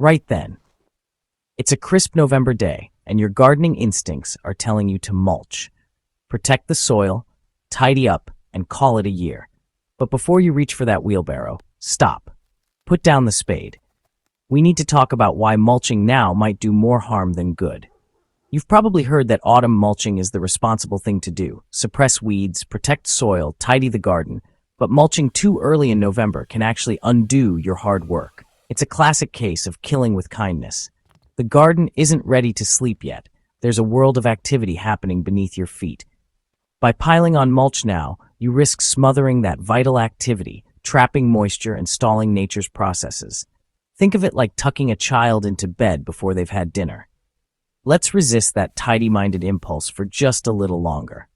Right then, it's a crisp November day, and your gardening instincts are telling you to mulch. Protect the soil, tidy up, and call it a year. But before you reach for that wheelbarrow, stop. Put down the spade. We need to talk about why mulching now might do more harm than good. You've probably heard that autumn mulching is the responsible thing to do. Suppress weeds, protect soil, tidy the garden. But mulching too early in November can actually undo your hard work. It's a classic case of killing with kindness. The garden isn't ready to sleep yet. There's a world of activity happening beneath your feet. By piling on mulch now, you risk smothering that vital activity, trapping moisture and stalling nature's processes. Think of it like tucking a child into bed before they've had dinner. Let's resist that tidy-minded impulse for just a little longer.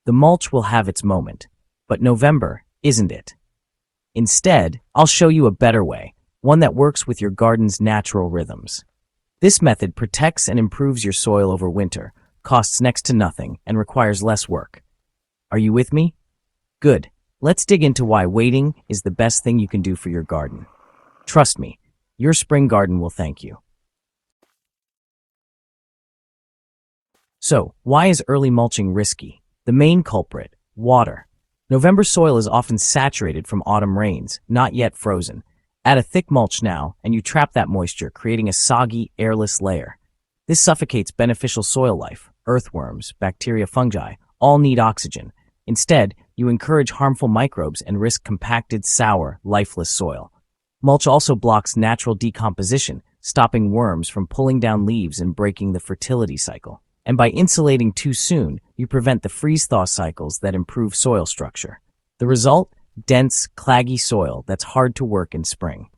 The mulch will have its moment, but November isn't it. Instead, I'll show you a better way, one that works with your garden's natural rhythms. This method protects and improves your soil over winter, costs next to nothing, and requires less work. Are you with me? Good. Let's dig into why waiting is the best thing you can do for your garden. Trust me, your spring garden will thank you. So, why is early mulching risky? The main culprit, water. November soil is often saturated from autumn rains, not yet frozen. Add a thick mulch now, and you trap that moisture, creating a soggy, airless layer. This suffocates beneficial soil life. Earthworms, bacteria, fungi, all need oxygen. Instead, you encourage harmful microbes and risk compacted, sour, lifeless soil. Mulch also blocks natural decomposition, stopping worms from pulling down leaves and breaking the fertility cycle. And by insulating too soon, you prevent the freeze-thaw cycles that improve soil structure. The result? Dense, claggy soil that's hard to work in spring.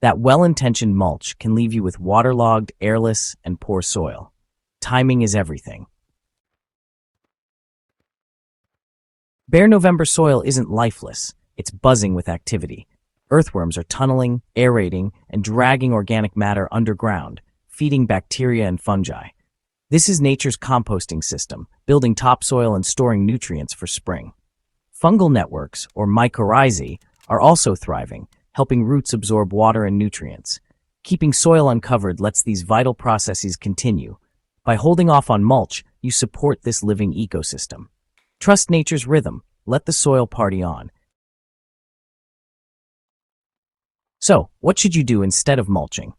That well-intentioned mulch can leave you with waterlogged, airless, and poor soil. Timing is everything. Bare November soil isn't lifeless, it's buzzing with activity. Earthworms are tunneling, aerating, and dragging organic matter underground, feeding bacteria and fungi. This is nature's composting system, building topsoil and storing nutrients for spring. Fungal networks, or mycorrhizae, are also thriving, helping roots absorb water and nutrients. Keeping soil uncovered lets these vital processes continue. By holding off on mulch, you support this living ecosystem. Trust nature's rhythm. Let the soil party on. So, what should you do instead of mulching?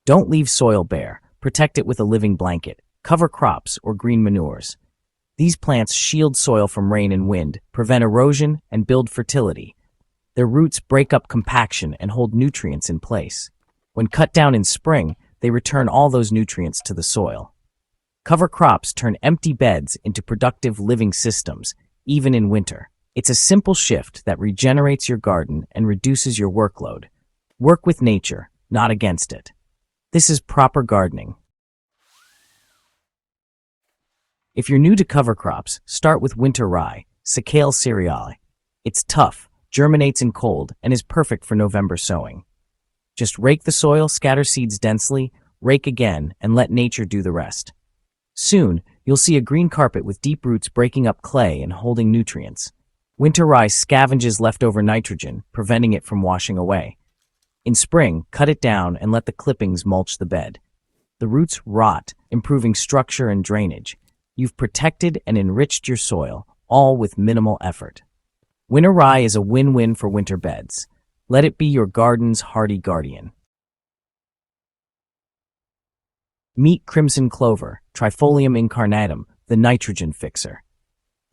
Don't leave soil bare. Protect it with a living blanket. Cover crops or green manures. These plants shield soil from rain and wind, prevent erosion, and build fertility. Their roots break up compaction and hold nutrients in place. When cut down in spring, they return all those nutrients to the soil. Cover crops turn empty beds into productive living systems, even in winter. It's a simple shift that regenerates your garden and reduces your workload. Work with nature, not against it. This is proper gardening. If you're new to cover crops, start with Winter Rye, Cicale cereale. It's tough, germinates in cold, and is perfect for November sowing. Just rake the soil, scatter seeds densely, rake again, and let nature do the rest. Soon, you'll see a green carpet with deep roots breaking up clay and holding nutrients. Winter Rye scavenges leftover nitrogen, preventing it from washing away. In spring, cut it down and let the clippings mulch the bed. The roots rot, improving structure and drainage. You've protected and enriched your soil, all with minimal effort. Winter Rye is a win-win for winter beds. Let it be your garden's hardy guardian. Meet Crimson Clover, Trifolium incarnatum, the nitrogen fixer.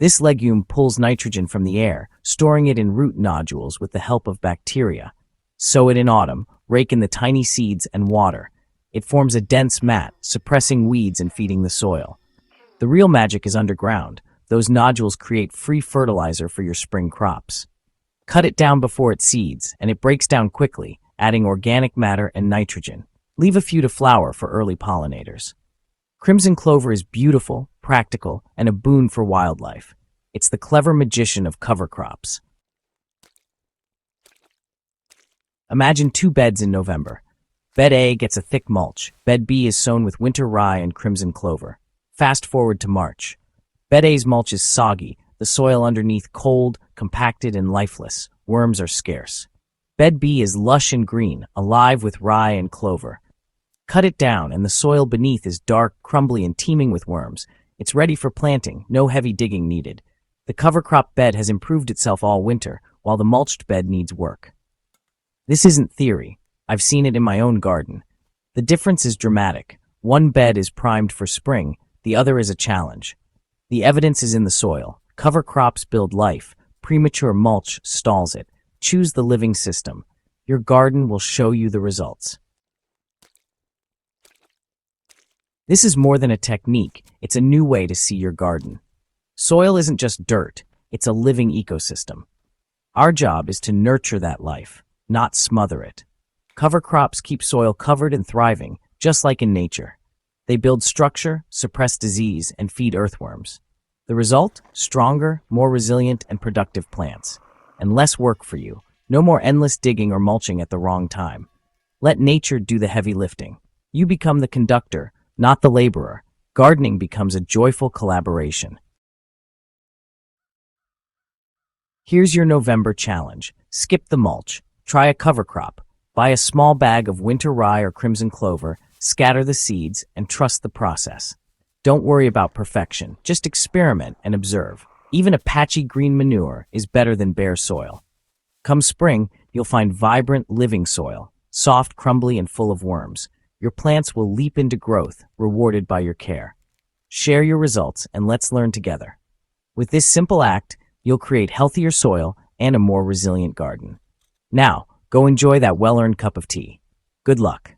This legume pulls nitrogen from the air, storing it in root nodules with the help of bacteria. Sow it in autumn, rake in the tiny seeds and water. It forms a dense mat, suppressing weeds and feeding the soil. The real magic is underground. Those nodules create free fertilizer for your spring crops. Cut it down before it seeds, and it breaks down quickly, adding organic matter and nitrogen. Leave a few to flower for early pollinators. Crimson clover is beautiful, practical, and a boon for wildlife. It's the clever magician of cover crops. Imagine 2 beds in November. Bed A gets a thick mulch. Bed B is sown with Winter Rye and Crimson Clover. Fast forward to March. Bed A's mulch is soggy, the soil underneath cold, compacted, and lifeless. Worms are scarce. Bed B is lush and green, alive with rye and clover. Cut it down, and the soil beneath is dark, crumbly, and teeming with worms. It's ready for planting, no heavy digging needed. The cover crop bed has improved itself all winter, while the mulched bed needs work. This isn't theory. I've seen it in my own garden. The difference is dramatic. One bed is primed for spring, the other is a challenge. The evidence is in the soil. Cover crops build life. Premature mulch stalls it. Choose the living system. Your garden will show you the results. This is more than a technique. It's a new way to see your garden. Soil isn't just dirt. It's a living ecosystem. Our job is to nurture that life, not smother it. Cover crops keep soil covered and thriving, just like in nature. They build structure, suppress disease, and feed earthworms. The result? Stronger, more resilient, and productive plants. And less work for you. No more endless digging or mulching at the wrong time. Let nature do the heavy lifting. You become the conductor, not the laborer. Gardening becomes a joyful collaboration. Here's your November challenge. Skip the mulch. Try a cover crop. Buy a small bag of Winter Rye or Crimson Clover, scatter the seeds, and trust the process. Don't worry about perfection. Just experiment and observe. Even a patchy green manure is better than bare soil. Come spring, you'll find vibrant, living soil, soft, crumbly, and full of worms. Your plants will leap into growth, rewarded by your care. Share your results and let's learn together. With this simple act, you'll create healthier soil and a more resilient garden. Now, go enjoy that well-earned cup of tea. Good luck.